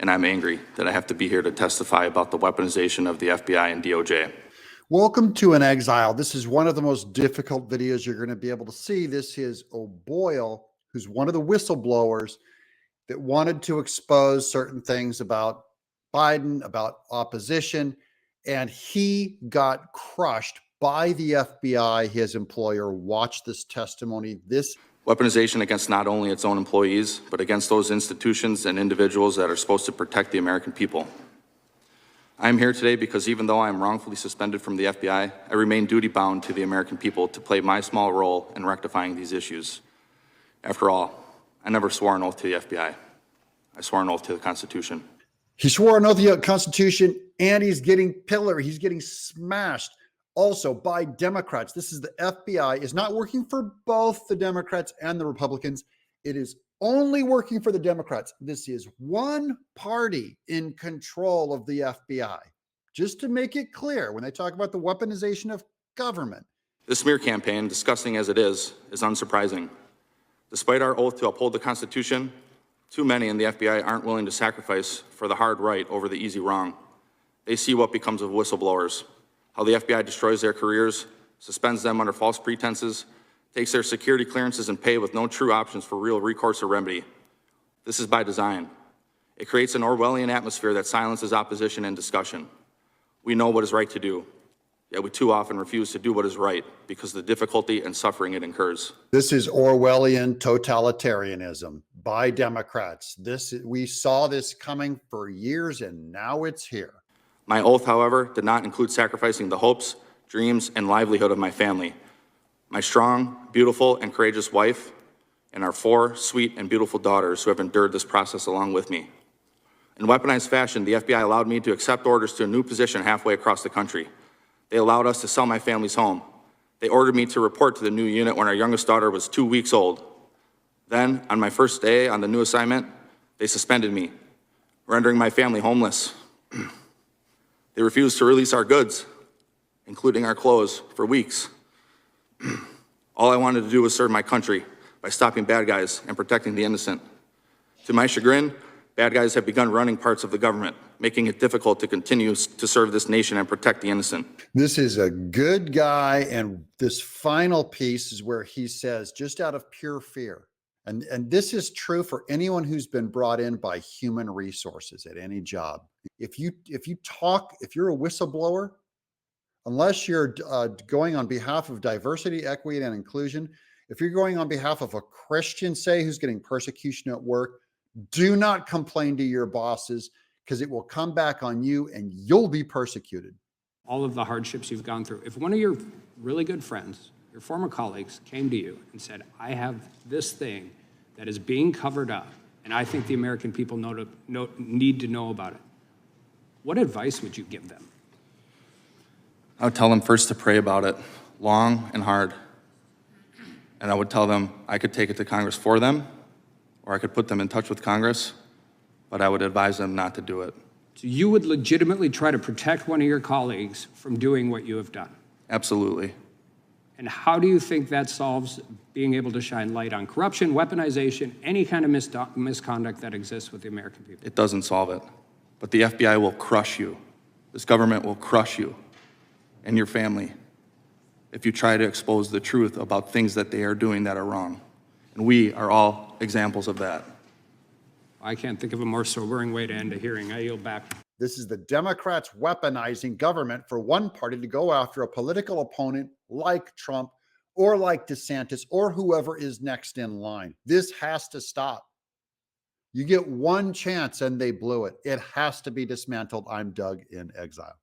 and I'm angry that I have to be here to testify about the weaponization of the FBI and DOJ. Welcome to an Exile. This is one of the most difficult videos you're going to be able to see. This is O'Boyle, who's one of the whistleblowers that wanted to expose certain things about Biden, about opposition, and he got crushed by the FBI, his employer. Watch this testimony. This Weaponization against not only its own employees, but against those institutions and individuals that are supposed to protect the American people. I am here today because even though I am wrongfully suspended from the FBI, I remain duty-bound to the American people to play my small role in rectifying these issues. After all, I never swore an oath to the FBI. I swore an oath to the Constitution. He swore an oath to the Constitution, and he's getting pilloried. He's getting smashed also by Democrats. This is the FBI is not working for both the Democrats and the Republicans. It is only working for the Democrats. This is one party in control of the FBI. Just to make it clear, when they talk about the weaponization of government. This smear campaign, disgusting as it is unsurprising. Despite our oath to uphold the Constitution, too many in the FBI aren't willing to sacrifice for the hard right over the easy wrong. They see what becomes of whistleblowers, how the FBI destroys their careers, suspends them under false pretenses, takes their security clearances and pay with no true options for real recourse or remedy. This is by design. It creates an Orwellian atmosphere that silences opposition and discussion. We know what is right to do, yet we too often refuse to do what is right because of the difficulty and suffering it incurs. This is Orwellian totalitarianism by Democrats. We saw this coming for years, and now it's here. My oath, however, did not include sacrificing the hopes, dreams, and livelihood of my family, my strong, beautiful, and courageous wife, and our 4 sweet and beautiful daughters who have endured this process along with me. In weaponized fashion, the FBI allowed me to accept orders to a new position halfway across the country. They allowed us to sell my family's home. They ordered me to report to the new unit when our youngest daughter was 2 weeks old. Then, on my first day on the new assignment, they suspended me, rendering my family homeless. They refused to release our goods, including our clothes, for weeks. All I wanted to do was serve my country by stopping bad guys and protecting the innocent. To my chagrin, bad guys have begun running parts of the government, making it difficult to continue to serve this nation and protect the innocent. This is a good guy, and this final piece is where he says, just out of pure fear, and this is true for anyone who's been brought in by human resources at any job. If you're a whistleblower, unless you're going on behalf of diversity, equity, and inclusion, if you're going on behalf of a Christian, say, who's getting persecution at work, do not complain to your bosses, because it will come back on you and you'll be persecuted. All of the hardships you've gone through. If one of your really good friends, your former colleagues, came to you and said, I have this thing that is being covered up, and I think the American people need to know about it, what advice would you give them? I would tell them first to pray about it, long and hard. And I would tell them I could take it to Congress for them, or I could put them in touch with Congress, but I would advise them not to do it. So you would legitimately try to protect one of your colleagues from doing what you have done? Absolutely. And how do you think that solves being able to shine light on corruption, weaponization, any kind of misconduct that exists with the American people? It doesn't solve it, but the FBI will crush you. This government will crush you and your family if you try to expose the truth about things that they are doing that are wrong. And we are all examples of that. I can't think of a more sobering way to end a hearing. I yield back. This is the Democrats weaponizing government for one party to go after a political opponent like Trump or like DeSantis or whoever is next in line. This has to stop. You get one chance and they blew it. It has to be dismantled. I'm Doug in Exile.